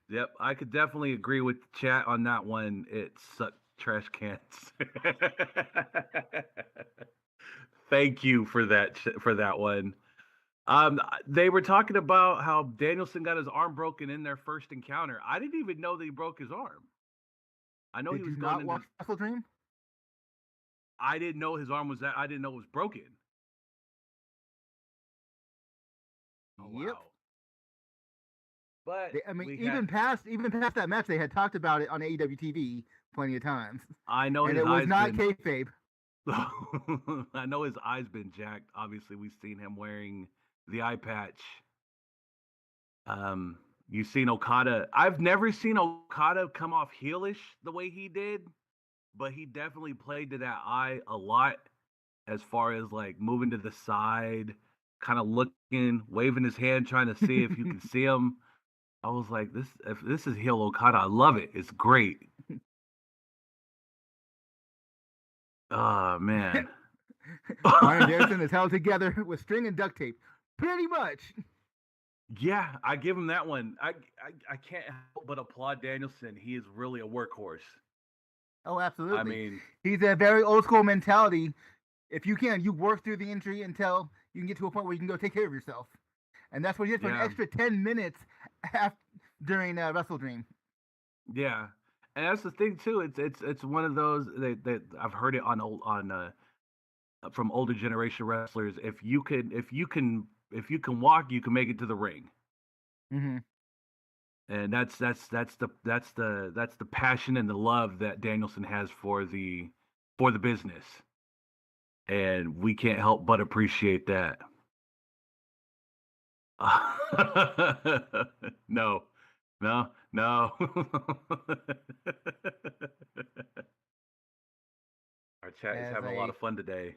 [SPEAKER 2] Yep, I could definitely agree with the chat on that one. It sucked trash cans. Thank you for that one. They were talking about how Danielson got his arm broken in their first encounter. I didn't even know that he broke his arm. I know
[SPEAKER 3] Did
[SPEAKER 2] he was
[SPEAKER 3] you
[SPEAKER 2] going
[SPEAKER 3] not
[SPEAKER 2] into.
[SPEAKER 3] watch Wrestle Dream?
[SPEAKER 2] I didn't know his arm was that. I didn't know it was broken. Oh,
[SPEAKER 3] Yep.
[SPEAKER 2] wow. But
[SPEAKER 3] I mean, even past that match, they had talked about it on AEW TV plenty of times.
[SPEAKER 2] I know,
[SPEAKER 3] and
[SPEAKER 2] his
[SPEAKER 3] it was
[SPEAKER 2] eyes
[SPEAKER 3] not
[SPEAKER 2] been,
[SPEAKER 3] kayfabe.
[SPEAKER 2] I know his eyes been jacked. Obviously, we've seen him wearing the eye patch. You've seen Okada. I've never seen Okada come off heelish the way he did, but he definitely played to that eye a lot, as far as like moving to the side, kind of looking, waving his hand, trying to see if you can see him. I was like, if this is heel Okada, I love it. It's great. Oh, man.
[SPEAKER 3] Bryan Danielson is held together with string and duct tape. Pretty much.
[SPEAKER 2] Yeah, I give him that one. I can't help but applaud Danielson. He is really a workhorse.
[SPEAKER 3] Oh, absolutely.
[SPEAKER 2] I mean,
[SPEAKER 3] he's a very old school mentality. If you can, you work through the injury until you can get to a point where you can go take care of yourself. And that's what he did for an extra 10 minutes during Wrestle Dream. Yeah,
[SPEAKER 2] and that's the thing too. It's one of those that I've heard it from older generation wrestlers. If you can walk, you can make it to the ring.
[SPEAKER 3] Mm-hmm.
[SPEAKER 2] And that's the passion and the love that Danielson has for the business, and we can't help but appreciate that. No. Our chat is having a lot of fun today.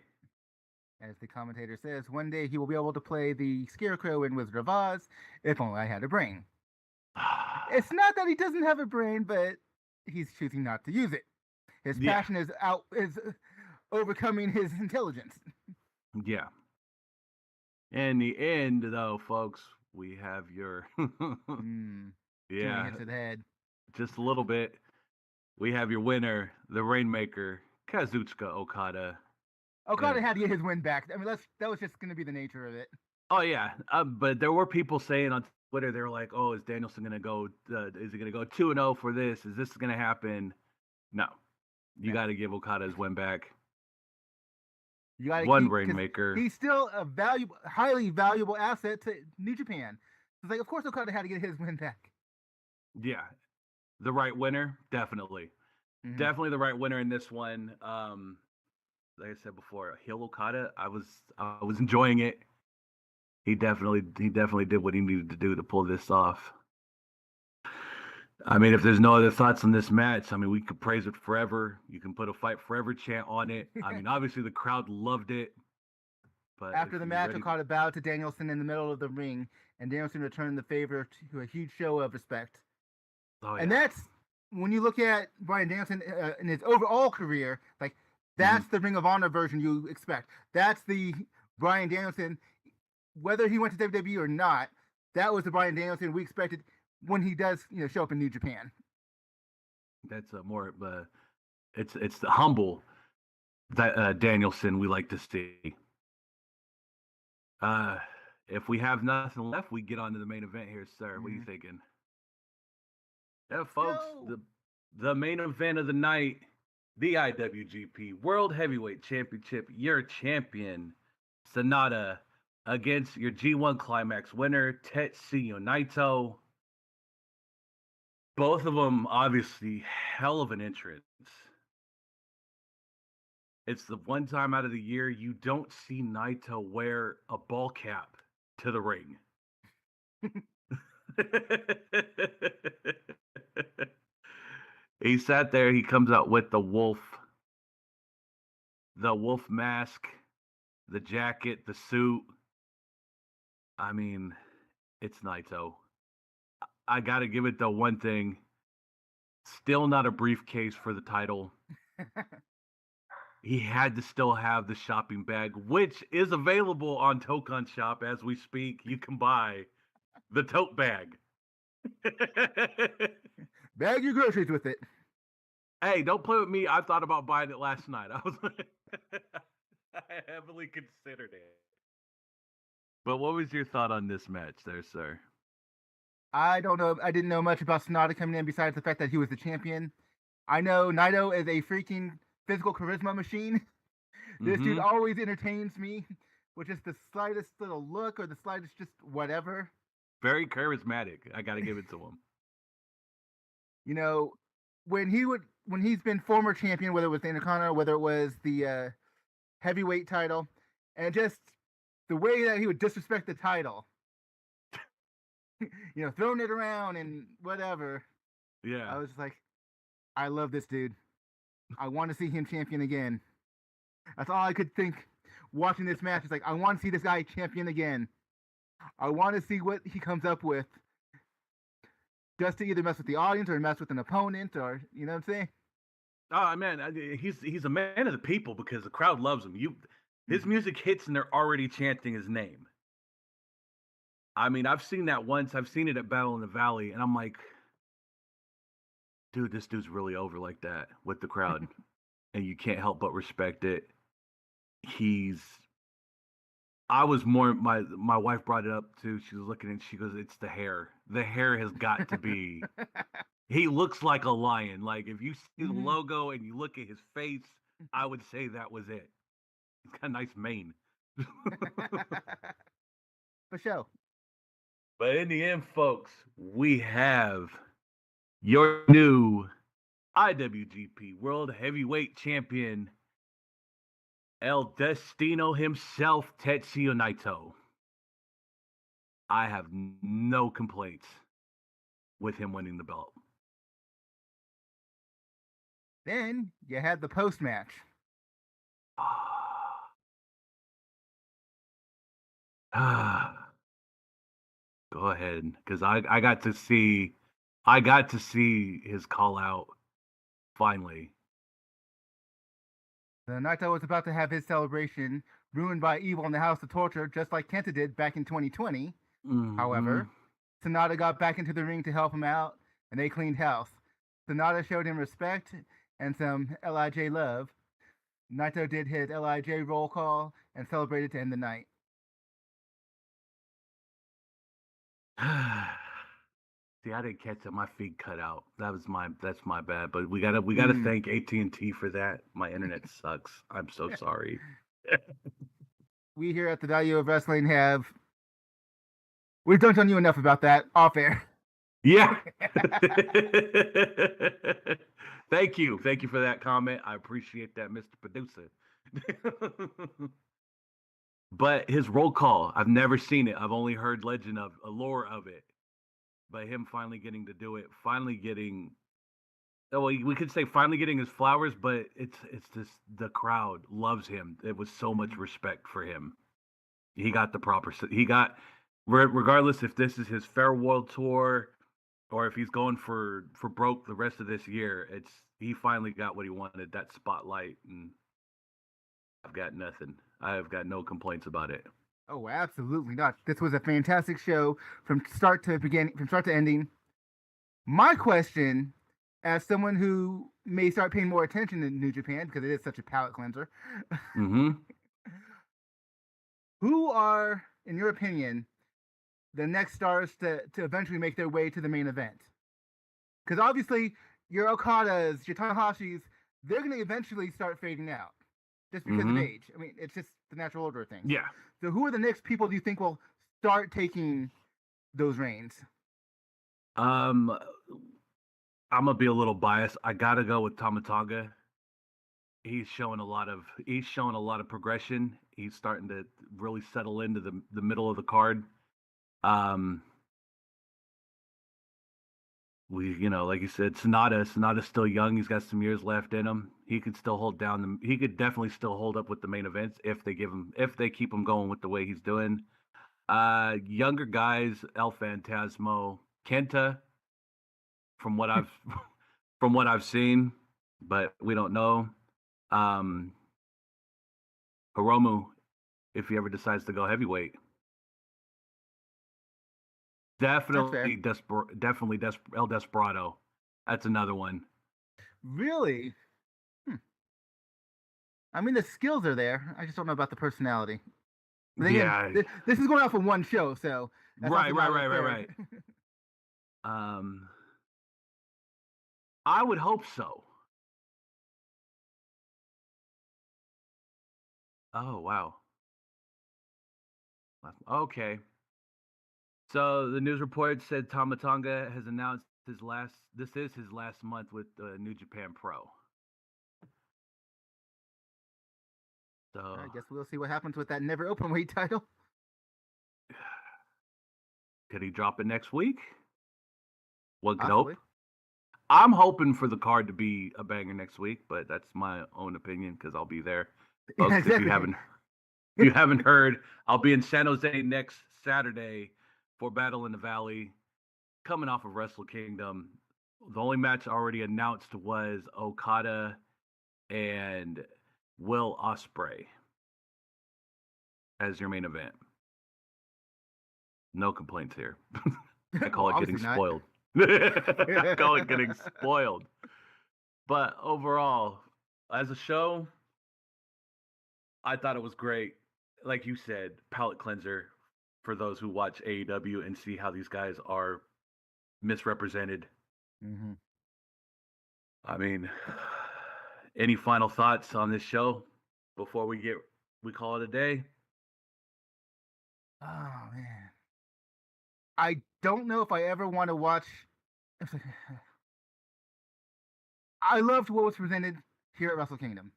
[SPEAKER 3] As the commentator says, one day he will be able to play the Scarecrow in Wizard of Oz, if only I had a brain. It's not that he doesn't have a brain, but he's choosing not to use it. His passion is overcoming his intelligence.
[SPEAKER 2] Yeah. In the end, though, folks, we have your
[SPEAKER 3] yeah, hits to the head.
[SPEAKER 2] Just a little bit. We have your winner, the Rainmaker, Kazuchika Okada.
[SPEAKER 3] Okada had to get his win back. I mean, that was just going to be the nature of it.
[SPEAKER 2] Oh yeah, but there were people saying on Twitter, they were like, "Oh, is Danielson going to go? Is he going to go 2-0 for this? Is this going to happen?" No, you got to give Okada his win back.
[SPEAKER 3] You got
[SPEAKER 2] one Rainmaker.
[SPEAKER 3] He's still a highly valuable asset to New Japan. It's like, of course, Okada had to get his win back.
[SPEAKER 2] Yeah, the right winner, definitely, definitely the right winner in this one. Like I said before, heel Okada, I was enjoying it. He definitely did what he needed to do to pull this off. I mean, if there's no other thoughts on this match, I mean, we could praise it forever. You can put a Fight Forever chant on it. I mean, obviously the crowd loved it. But
[SPEAKER 3] after the match, Okada bowed to Danielson in the middle of the ring, and Danielson returned the favor to a huge show of respect.
[SPEAKER 2] Oh, yeah.
[SPEAKER 3] And that's, when you look at Bryan Danielson in his overall career, like, that's the Ring of Honor version you expect. That's the Bryan Danielson, whether he went to WWE or not, that was the Bryan Danielson we expected when he does, show up in New Japan.
[SPEAKER 2] That's more, it's the humble that Danielson we like to see. If we have nothing left, we get on to the main event here, sir. What are you thinking? Yeah, folks, the main event of the night, the IWGP World Heavyweight Championship, your champion, Sanada, against your G1 Climax winner, Tetsuya Naito. Both of them, obviously, hell of an entrance. It's the one time out of the year you don't see Naito wear a ball cap to the ring. He sat there, he comes out with the wolf mask, the jacket, the suit. I mean, it's Naito. I got to give it the one thing. Still not a briefcase for the title. He had to still have the shopping bag, which is available on Tokon Shop as we speak. You can buy the tote bag.
[SPEAKER 3] Bag your groceries with it.
[SPEAKER 2] Hey, don't play with me. I thought about buying it last night. I heavily considered it. But what was your thought on this match there, sir?
[SPEAKER 3] I don't know. I didn't know much about Sanada coming in besides the fact that he was the champion. I know Naito is a freaking physical charisma machine. This dude always entertains me with just the slightest little look or the slightest just whatever.
[SPEAKER 2] Very charismatic. I got to give it to him.
[SPEAKER 3] You know, when he's been former champion, whether it was the Intercontinental, whether it was the heavyweight title, and just the way that he would disrespect the title, you know, throwing it around and whatever.
[SPEAKER 2] Yeah.
[SPEAKER 3] I was like, I love this dude. I want to see him champion again. That's all I could think watching this match. It's like, I want to see this guy champion again. I want to see what he comes up with. Just to either mess with the audience or mess with an opponent, or, you know what I'm saying?
[SPEAKER 2] Oh, man, he's a man of the people because the crowd loves him. His music hits and they're already chanting his name. I mean, I've seen that once. I've seen it at Battle in the Valley, and I'm like, dude, this dude's really over like that with the crowd. And you can't help but respect it. I was more, my wife brought it up too. She was looking and she goes, it's the hair. The hair has got to be, he looks like a lion. Like if you see the logo and you look at his face, I would say that was it. He's got a nice mane.
[SPEAKER 3] For sure.
[SPEAKER 2] But in the end, folks, we have your new IWGP World Heavyweight Champion, El Destino himself, Tetsuya Naito. I have no complaints with him winning the belt.
[SPEAKER 3] Then you had the post-match.
[SPEAKER 2] Go ahead, because I got to see his call out finally.
[SPEAKER 3] Naito was about to have his celebration ruined by Evil in the House of Torture, just like Kenta did back in 2020. However, Sanada got back into the ring to help him out, and they cleaned house. Sanada showed him respect and some LIJ love. Naito did his LIJ roll call and celebrated to end the night.
[SPEAKER 2] See, I didn't catch that. My feed cut out. That's my bad. But we gotta thank AT&T for that. My internet sucks. I'm so sorry.
[SPEAKER 3] We here at the Value of Wrestling we've done you enough about that off air.
[SPEAKER 2] Yeah. Thank you for that comment. I appreciate that, Mr. Producer. But his roll call, I've never seen it. I've only heard lore of it. But him finally getting to do it, we could say finally getting his flowers, but it's just the crowd loves him. It was so much respect for him. He got regardless if this is his farewell tour or if he's going for broke the rest of this year, he finally got what he wanted, that spotlight, and I've got nothing. I have got no complaints about it.
[SPEAKER 3] Oh, absolutely not. This was a fantastic show from start to ending. My question, as someone who may start paying more attention to New Japan, because it is such a palate cleanser, who are, in your opinion, the next stars to eventually make their way to the main event? Because obviously, your Okadas, your Tanahashis, they're going to eventually start fading out just because of age. I mean, it's just the natural order of things.
[SPEAKER 2] Yeah.
[SPEAKER 3] So who are the next people do you think will start taking those reins?
[SPEAKER 2] I'm gonna be a little biased. I gotta go with Tonga. He's showing a lot of progression. He's starting to really settle into the middle of the card. Like you said, Sanada's still young. He's got some years left in him. He could still he could definitely still hold up with the main events if they keep him going with the way he's doing. Younger guys, El Phantasmo, Kenta, from what I've seen, but we don't know. Hiromu, if he ever decides to go heavyweight. Definitely El Desperado. That's another one.
[SPEAKER 3] Really? I mean, the skills are there. I just don't know about the personality. But again,
[SPEAKER 2] Yeah.
[SPEAKER 3] this is going off of one show, so that's
[SPEAKER 2] Right.
[SPEAKER 3] fair.
[SPEAKER 2] I would hope so. Oh, wow. Okay. So the news report said Tama Tonga has announced this is his last month with New Japan Pro. So
[SPEAKER 3] I guess we'll see what happens with that never Openweight title.
[SPEAKER 2] Could he drop it next week? One could
[SPEAKER 3] Possibly.
[SPEAKER 2] hope. I'm hoping for the card to be a banger next week, but that's my own opinion because I'll be there. Folks,
[SPEAKER 3] Yeah, exactly.
[SPEAKER 2] if you haven't heard, I'll be in San Jose next Saturday for Battle in the Valley, coming off of Wrestle Kingdom. The only match already announced was Okada and Will Ospreay as your main event. No complaints here. I call it getting spoiled. I call it getting spoiled. But overall, as a show, I thought it was great. Like you said, palate cleanser for those who watch AEW and see how these guys are misrepresented.
[SPEAKER 3] Mm-hmm.
[SPEAKER 2] I mean, any final thoughts on this show before we call it a day?
[SPEAKER 3] Oh man, I don't know if I ever want to watch. I loved what was presented here at Wrestle Kingdom.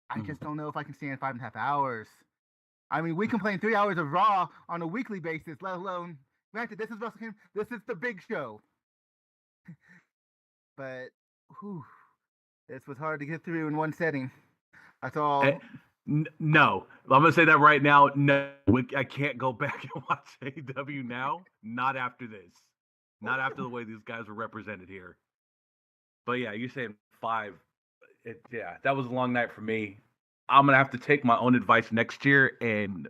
[SPEAKER 3] I just don't know if I can stand 5.5 hours. I mean, we complain 3 hours of Raw on a weekly basis, let alone. Granted, this is Wrestle Kingdom. This is the big show. But, this was hard to get through in one setting. That's all.
[SPEAKER 2] No, I'm gonna say that right now. No, I can't go back and watch AEW now. Not after this. Not after the way these guys were represented here. But yeah, you're saying 5. That was a long night for me. I'm gonna have to take my own advice next year and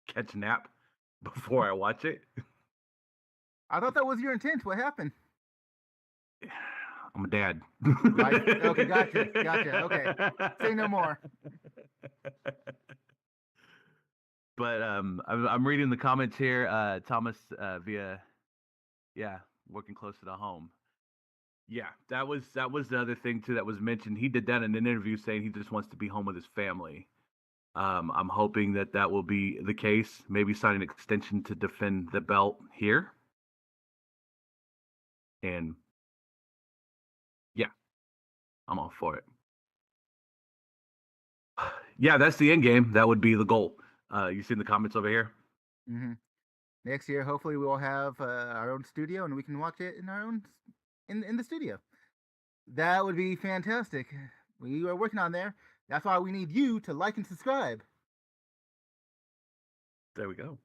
[SPEAKER 2] catch a nap before I watch it.
[SPEAKER 3] I thought that was your intent. What happened?
[SPEAKER 2] I'm a dad.
[SPEAKER 3] Right. Okay, gotcha. Okay, say no more.
[SPEAKER 2] But I'm reading the comments here. Thomas via, working close to the home. Yeah, that was the other thing too that was mentioned. He did that in an interview saying he just wants to be home with his family. I'm hoping that will be the case. Maybe sign an extension to defend the belt here. And yeah, I'm all for it. Yeah, that's the end game. That would be the goal. You see in the comments over here?
[SPEAKER 3] Mm-hmm. Next year, hopefully, we will have our own studio and we can watch it in our own in the studio. That would be fantastic. We are working on there. That's why we need you to like and subscribe.
[SPEAKER 2] There we go.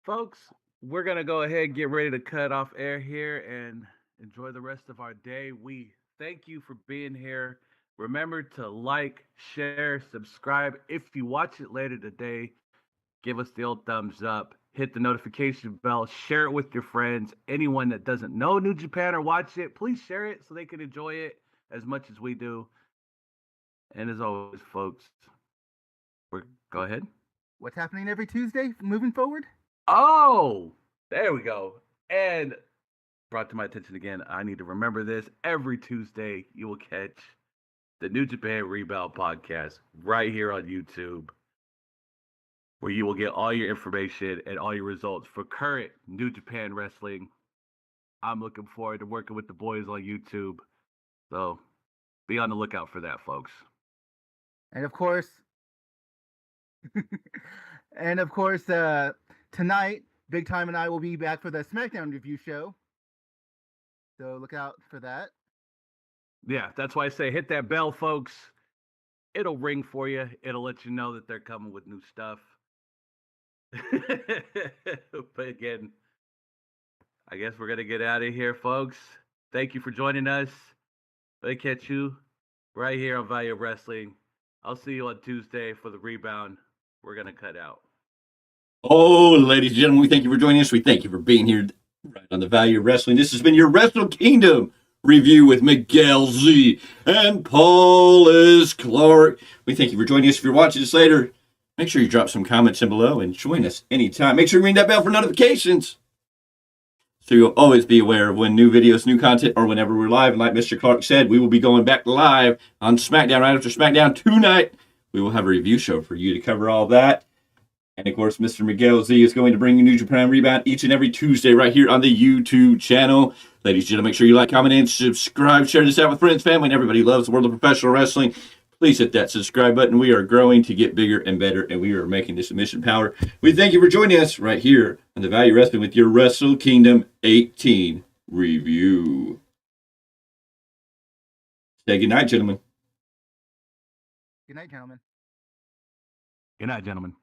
[SPEAKER 2] Folks, we're going to go ahead and get ready to cut off air here and enjoy the rest of our day. We thank you for being here. Remember to like, share, subscribe. If you watch it later today, give us the old thumbs up. Hit the notification bell. Share it with your friends. Anyone that doesn't know New Japan or watch it, please share it so they can enjoy it as much as we do. And as always, folks, go ahead.
[SPEAKER 3] What's happening every Tuesday moving forward?
[SPEAKER 2] Oh, there we go. And brought to my attention again, I need to remember this. Every Tuesday, you will catch the New Japan Rebound podcast right here on YouTube, where you will get all your information and all your results for current New Japan wrestling. I'm looking forward to working with the boys on YouTube. So be on the lookout for that, folks.
[SPEAKER 3] And of course, tonight, Big Time and I will be back for the SmackDown review show. So look out for that.
[SPEAKER 2] Yeah, that's why I say hit that bell, folks. It'll ring for you. It'll let you know that they're coming with new stuff. But again, I guess we're going to get out of here, folks. Thank you for joining us. I'll catch you right here on Value Wrestling. I'll see you on Tuesday for the rebound. We're going to cut out.
[SPEAKER 5] Oh, ladies and gentlemen, we thank you for joining us. We thank you for being here right on the Value of Wrestling. This has been your Wrestle Kingdom review with Miguel Z and Paulus Clarke. We thank you for joining us. If you're watching this later, make sure you drop some comments in below and join us anytime. Make sure you ring that bell for notifications, so you'll always be aware of when new videos, new content, or whenever we're live. And like Mr. Clarke said, we will be going back live on SmackDown right after SmackDown tonight. We will have a review show for you to cover all that. And of course, Mr. Miguel Z is going to bring you New Japan Rebound each and every Tuesday right here on the YouTube channel. Ladies and gentlemen, make sure you like, comment, and subscribe. Share this out with friends, family, and everybody who loves the world of professional wrestling. Please hit that subscribe button. We are growing to get bigger and better, and we are making this a mission power. We thank you for joining us right here on the Value Wrestling with your Wrestle Kingdom 18 review. Say good night, gentlemen.
[SPEAKER 3] Good night, gentlemen.
[SPEAKER 2] Good night, gentlemen.